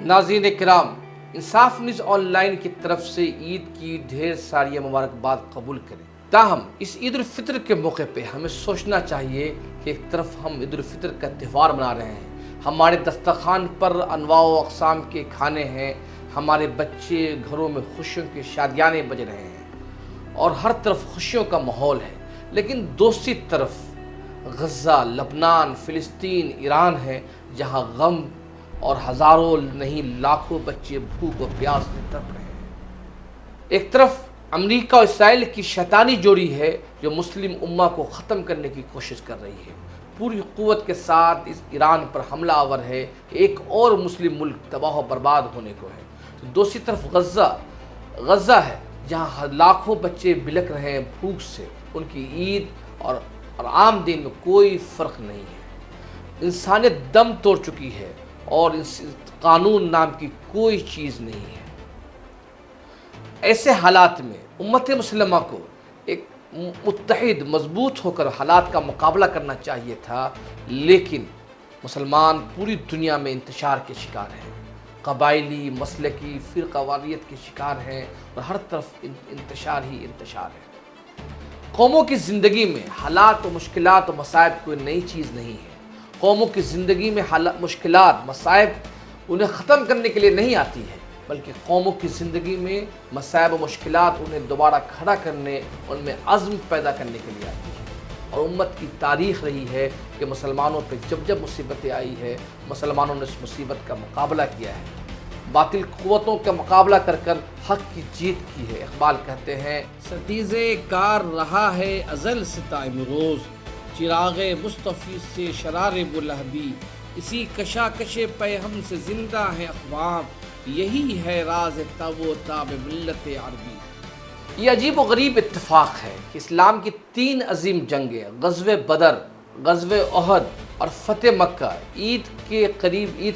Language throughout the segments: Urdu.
ناظرین کرام، انصاف نیوز آن لائن کی طرف سے عید کی ڈھیر ساری مبارکباد قبول کریں۔ تاہم اس عید الفطر کے موقع پہ ہمیں سوچنا چاہیے کہ ایک طرف ہم عید الفطر کا تہوار منا رہے ہیں، ہمارے دسترخوان پر انواع و اقسام کے کھانے ہیں، ہمارے بچے گھروں میں خوشیوں کے شادیانے بج رہے ہیں اور ہر طرف خوشیوں کا ماحول ہے، لیکن دوسری طرف غزہ، لبنان، فلسطین، ایران ہے جہاں غم اور ہزاروں نہیں لاکھوں بچے بھوک و پیاس میں تڑپ رہے ہیں۔ ایک طرف امریکہ اور اسرائیل کی شیطانی جوڑی ہے جو مسلم امہ کو ختم کرنے کی کوشش کر رہی ہے، پوری قوت کے ساتھ اس ایران پر حملہ آور ہے کہ ایک اور مسلم ملک تباہ و برباد ہونے کو ہے۔ تو دوسری طرف غزہ ہے جہاں لاکھوں بچے بلک رہے ہیں بھوک سے، ان کی عید اور عام دن میں کوئی فرق نہیں ہے۔ انسانیت دم توڑ چکی ہے اور قانون نام کی کوئی چیز نہیں ہے۔ ایسے حالات میں امت مسلمہ کو ایک متحد مضبوط ہو کر حالات کا مقابلہ کرنا چاہیے تھا، لیکن مسلمان پوری دنیا میں انتشار کے شکار ہیں، قبائلی، مسلکی، فرقہ واریت کے شکار ہیں اور ہر طرف انتشار ہی انتشار ہے۔ قوموں کی زندگی میں حالات و مشکلات و مصائب کوئی نئی چیز نہیں ہے۔ قوموں کی زندگی میں مشکلات، مصائب انہیں ختم کرنے کے لیے نہیں آتی ہے، بلکہ قوموں کی زندگی میں مصائب و مشکلات انہیں دوبارہ کھڑا کرنے، ان میں عزم پیدا کرنے کے لیے آتی ہے۔ اور امت کی تاریخ رہی ہے کہ مسلمانوں پہ جب جب مصیبتیں آئی ہے، مسلمانوں نے اس مصیبت کا مقابلہ کیا ہے، باطل قوتوں کا مقابلہ کر کر حق کی جیت کی ہے۔ اقبال کہتے ہیں، ستیزے کار رہا ہے ازل سے تائم روز، چراغ مصطفی سے شرار بلہبی، اسی کشاکش پہ ہم سے زندہ ہے اقوام، یہی ہے راز تاب و تاب ملت عربی۔ یہ عجیب و غریب اتفاق ہے کہ اسلام کی 3 عظیم جنگیں، غزوہ بدر، غزوہ احد اور فتح مکہ عید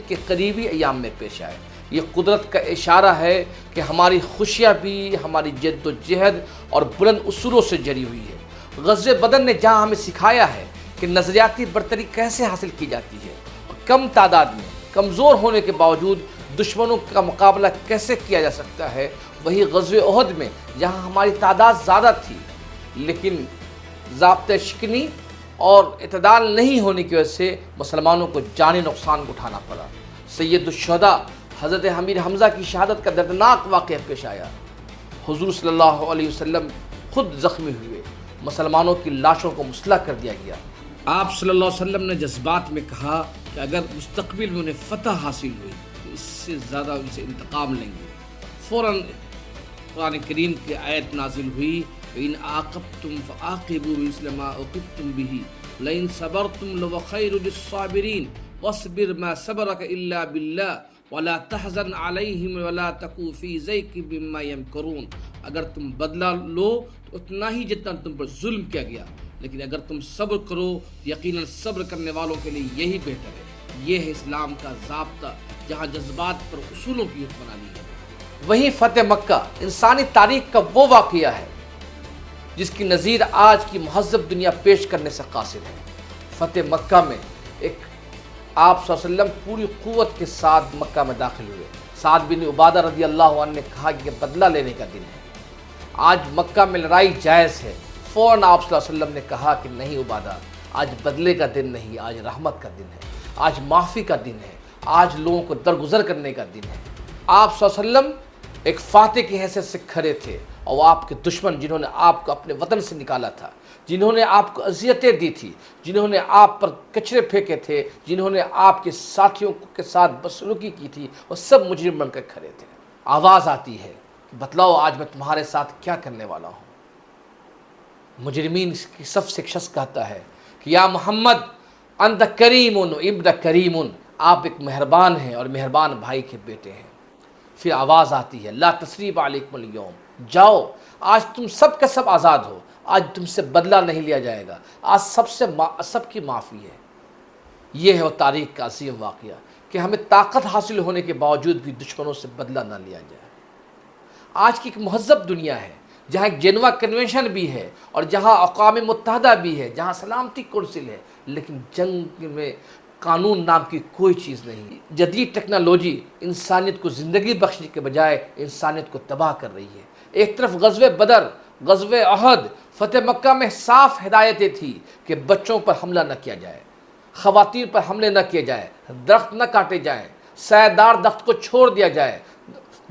کے قریبی ایام میں پیش آئے۔ یہ قدرت کا اشارہ ہے کہ ہماری خوشیاں بھی ہماری جد و جہد اور بلند اصولوں سے جڑی ہوئی ہے۔ غزوہ بدر نے جہاں ہمیں سکھایا ہے کہ نظریاتی برتری کیسے حاصل کی جاتی ہے اور کم تعداد میں کمزور ہونے کے باوجود دشمنوں کا مقابلہ کیسے کیا جا سکتا ہے، وہی غزوہ احد میں جہاں ہماری تعداد زیادہ تھی لیکن ضابطۂ شکنی اور اعتدال نہیں ہونے کی وجہ سے مسلمانوں کو جانی نقصان اٹھانا پڑا۔ سید الشہداء حضرت امیر حمزہ کی شہادت کا دردناک واقعہ پیش آیا۔ حضور صلی اللہ علیہ وسلم خود زخمی ہوئے، مسلمانوں کی لاشوں کو مسلح کر دیا گیا۔ آپ صلی اللہ علیہ وسلم نے جذبات میں کہا کہ اگر مستقبل میں انہیں فتح حاصل ہوئی تو اس سے زیادہ ان سے انتقام لیں گے۔ فوراً قرآن کریم کی آیت نازل ہوئی، وَإِنْ عَاقَبْتُمْ فَعَاقِبُوا بِمِثْلِ مَا عُوقِبْتُمْ بِهِ لَئِنْ صَبَرْتُمْ لَهُوَ خَيْرٌ لِلصَّابِرِينَ وَاصْبِرْ مَا صَبْرَكَ إِلَّا بِاللَّهِ وَلَا تَحْزَنْ عَلَيْهِمْ وَلَا تَكُ فِي ضَيْقٍ مِّمَّا يَمْكُرُونَ۔ اگر تم بدلہ لو تو اتنا ہی جتنا تم پر ظلم کیا گیا، لیکن اگر تم صبر کرو یقیناً صبر کرنے والوں کے لیے یہی بہتر ہے۔ یہ ہے اسلام کا ضابطہ جہاں جذبات پر اصولوں کی حکمرانی ہے۔ وہیں فتح مکہ انسانی تاریخ کا وہ واقعہ ہے جس کی نظیر آج کی مہذب دنیا پیش کرنے سے قاصر ہے۔ فتح مکہ میں آپ صلی اللہ علیہ وسلم پوری قوت کے ساتھ مکہ میں داخل ہوئے۔ سعد بن عبادہ رضی اللہ عنہ نے کہا کہ یہ بدلہ لینے کا دن ہے، آج مکہ میں لڑائی جائز ہے۔ فوراً آپ صلی اللہ علیہ وسلم نے کہا کہ نہیں عبادہ، آج بدلے کا دن نہیں، آج رحمت کا دن ہے، آج معافی کا دن ہے، آج لوگوں کو درگزر کرنے کا دن ہے۔ آپ صلی اللہ علیہ وسلم ایک فاتح کی حیثیت سے کھڑے تھے اور آپ کے دشمن جنہوں نے آپ کو اپنے وطن سے نکالا تھا، جنہوں نے آپ کو اذیتیں دی تھی، جنہوں نے آپ پر کچرے پھینکے تھے، جنہوں نے آپ کے ساتھیوں کے ساتھ بدسلوکی کی تھی، وہ سب مجرم بن کر کھڑے تھے۔ آواز آتی ہے کہ بتلاؤ آج میں تمہارے ساتھ کیا کرنے والا ہوں۔ مجرمین کی صف سے ایک شخص کہتا ہے کہ یا محمد انت کریم ابن کریم، آپ ایک مہربان ہیں اور مہربان بھائی کے بیٹے ہیں۔ پھر آواز آتی ہے لا تثریب علیکم اليوم، جاؤ آج تم سب کا سب آزاد ہو، آج تم سے بدلہ نہیں لیا جائے گا، آج سب کی معافی ہے۔ یہ ہے وہ تاریخ کا عظیم واقعہ کہ ہمیں طاقت حاصل ہونے کے باوجود بھی دشمنوں سے بدلہ نہ لیا جائے۔ آج کی ایک مہذب دنیا ہے جہاں ایک جنیوا کنونشن بھی ہے اور جہاں اقوام متحدہ بھی ہے، جہاں سلامتی کونسل ہے، لیکن جنگ میں قانون نام کی کوئی چیز نہیں۔ جدید ٹیکنالوجی انسانیت کو زندگی بخشنے کے بجائے انسانیت کو تباہ کر رہی ہے۔ ایک طرف غزوہ بدر، غزوہ احد، فتح مکہ میں صاف ہدایتیں تھیں کہ بچوں پر حملہ نہ کیا جائے، خواتین پر حملے نہ کیے جائے، درخت نہ کاٹے جائیں، سایہ دار درخت کو چھوڑ دیا جائے،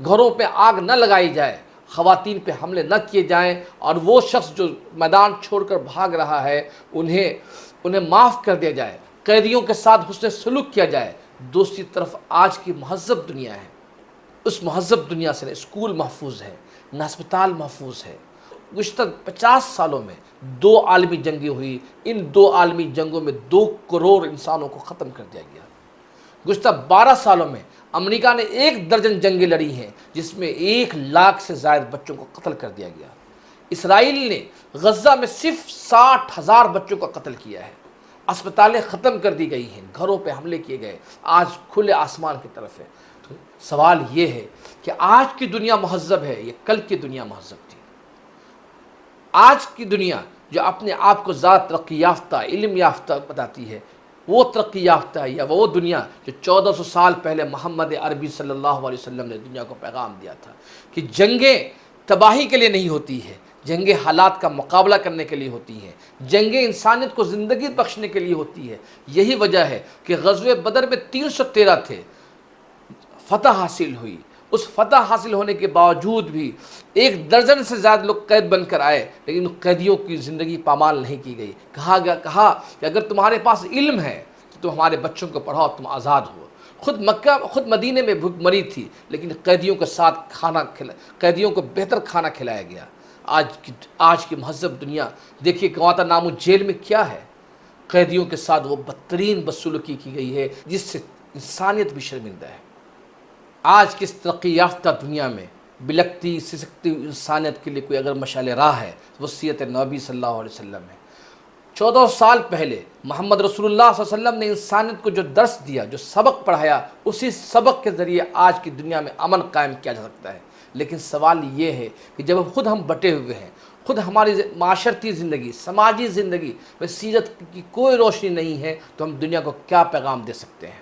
گھروں پہ آگ نہ لگائی جائے، خواتین پہ حملے نہ کیے جائیں، اور وہ شخص جو میدان چھوڑ کر بھاگ رہا ہے انہیں معاف کر دیا جائے، قیدیوں کے ساتھ حسن سلوک کیا جائے۔ دوسری طرف آج کی مہذب دنیا ہے، اس مہذب دنیا سے نہ اسکول محفوظ ہے، نہ ہسپتال محفوظ ہے۔ گزشتہ 50 سالوں میں 2 عالمی جنگیں ہوئی، ان 2 عالمی جنگوں میں 2 کروڑ انسانوں کو ختم کر دیا گیا۔ گزشتہ 12 سالوں میں امریکہ نے 1 درجن جنگیں لڑی ہیں جس میں 1 لاکھ سے زائد بچوں کو قتل کر دیا گیا۔ اسرائیل نے غزہ میں صرف 60,000 بچوں کا قتل کیا ہے، اسپتالیں ختم کر دی گئی ہیں، گھروں پہ حملے کیے گئے، آج کھلے آسمان کی طرف ہے۔ تو سوال یہ ہے کہ آج کی دنیا مہذب ہے، یہ کل کی دنیا مہذب تھی؟ آج کی دنیا جو اپنے آپ کو زیادہ ترقی یافتہ، علم یافتہ بتاتی ہے، وہ ترقی یافتہ ہے یا وہ دنیا جو 1400 سال پہلے محمد عربی صلی اللہ علیہ وسلم نے دنیا کو پیغام دیا تھا کہ جنگیں تباہی کے لیے نہیں ہوتی ہے، جنگیں حالات کا مقابلہ کرنے کے لیے ہوتی ہیں، جنگیں انسانیت کو زندگی بخشنے کے لیے ہوتی ہے۔ یہی وجہ ہے کہ غزوہ بدر میں 313 تھے، فتح حاصل ہوئی، اس فتح حاصل ہونے کے باوجود بھی 1 درجن سے زیادہ لوگ قید بن کر آئے، لیکن قیدیوں کی زندگی پامال نہیں کی گئی۔ کہا کہ اگر تمہارے پاس علم ہے تو تم ہمارے بچوں کو پڑھاؤ، تم آزاد ہو۔ خود مدینے میں بھوک مری تھی، لیکن قیدیوں کے ساتھ قیدیوں کو بہتر کھانا کھلایا گیا۔ آج کی مہذب دنیا دیکھیے گوانتانامو جیل میں کیا ہے، قیدیوں کے ساتھ وہ بدترین بدسلوکی کی گئی ہے جس سے انسانیت بھی شرمندہ ہے۔ آج کی اس ترقی یافتہ دنیا میں بلکتی سسکتی انسانیت کے لیے کوئی اگر مشعل راہ ہے وہ سیرت نبی صلی اللہ علیہ وسلم ہے۔ 14 سال پہلے محمد رسول اللہ صلی اللہ علیہ وسلم نے انسانیت کو جو درس دیا، جو سبق پڑھایا، اسی سبق کے ذریعے آج کی دنیا میں امن قائم کیا جا سکتا ہے۔ لیکن سوال یہ ہے کہ جب خود ہم بٹے ہوئے ہیں، خود ہماری معاشرتی زندگی، سماجی زندگی میں سیرت کی کوئی روشنی نہیں ہے، تو ہم دنیا کو کیا پیغام دے سکتے ہیں؟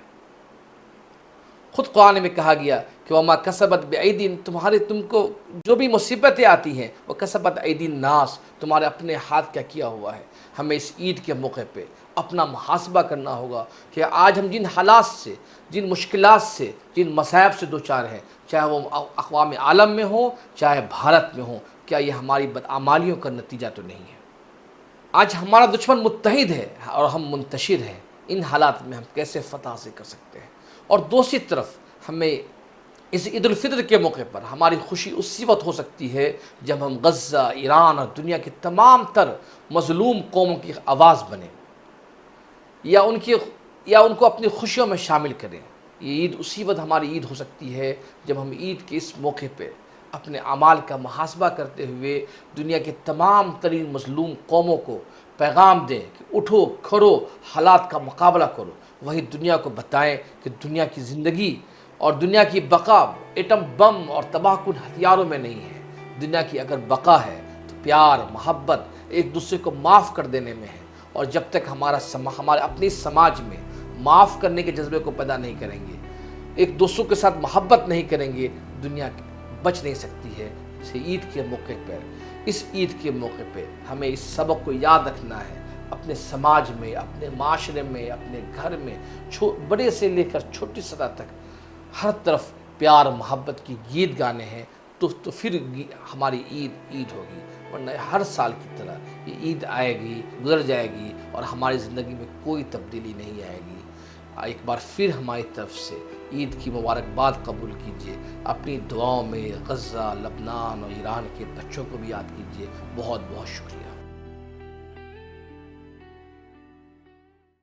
خود قرآن میں کہا گیا کہ وما کسبت بأیدی، تم کو جو بھی مصیبتیں آتی ہیں وہ کسبت ایدی الناس، تمہارے اپنے ہاتھ کیا کیا ہوا ہے۔ ہمیں اس عید کے موقع پہ اپنا محاسبہ کرنا ہوگا کہ آج ہم جن حالات سے، جن مشکلات سے، جن مصائب سے دوچار ہیں، چاہے وہ اقوام عالم میں ہوں، چاہے بھارت میں ہوں، کیا یہ ہماری بدعمالیوں کا نتیجہ تو نہیں ہے؟ آج ہمارا دشمن متحد ہے اور ہم منتشر ہیں، ان حالات میں ہم کیسے فتح حاصل کر سکتے ہیں؟ اور دوسری طرف ہمیں اس عید الفطر کے موقع پر ہماری خوشی اسی وقت ہو سکتی ہے جب ہم غزہ، ایران اور دنیا کی تمام تر مظلوم قوموں کی آواز بنیں، یا ان کو اپنی خوشیوں میں شامل کریں۔ یہ عید اسی وقت ہماری عید ہو سکتی ہے جب ہم عید کے اس موقع پہ اپنے اعمال کا محاسبہ کرتے ہوئے دنیا کے تمام ترین مظلوم قوموں کو پیغام دیں کہ اٹھو، کھڑو، حالات کا مقابلہ کرو۔ وہی دنیا کو بتائیں کہ دنیا کی زندگی اور دنیا کی بقا ایٹم بم اور تباہ کن ہتھیاروں میں نہیں ہے۔ دنیا کی اگر بقا ہے تو پیار، محبت، ایک دوسرے کو معاف کر دینے میں ہے۔ اور جب تک ہمارے اپنے سماج میں معاف کرنے کے جذبے کو پیدا نہیں کریں گے، ایک دوسروں کے ساتھ محبت نہیں کریں گے، دنیا بچ نہیں سکتی ہے۔ اسے عید کے موقع پر، اس عید کے موقع پہ ہمیں اس سبق کو یاد رکھنا ہے، اپنے سماج میں، اپنے معاشرے میں، اپنے گھر میں، بڑے سے لے کر چھوٹی سطح تک ہر طرف پیار محبت کی گیت گانے ہیں، تو پھر ہماری عید ہوگی۔ ورنہ ہر سال کی طرح یہ عید آئے گی، گزر جائے گی اور ہماری زندگی میں کوئی تبدیلی نہیں آئے گی۔ ایک بار پھر ہماری طرف سے عید کی مبارکباد قبول کیجیے، اپنی دعاؤں میں غزہ، لبنان اور ایران کے بچوں کو بھی یاد کیجیے۔ بہت بہت شکریہ۔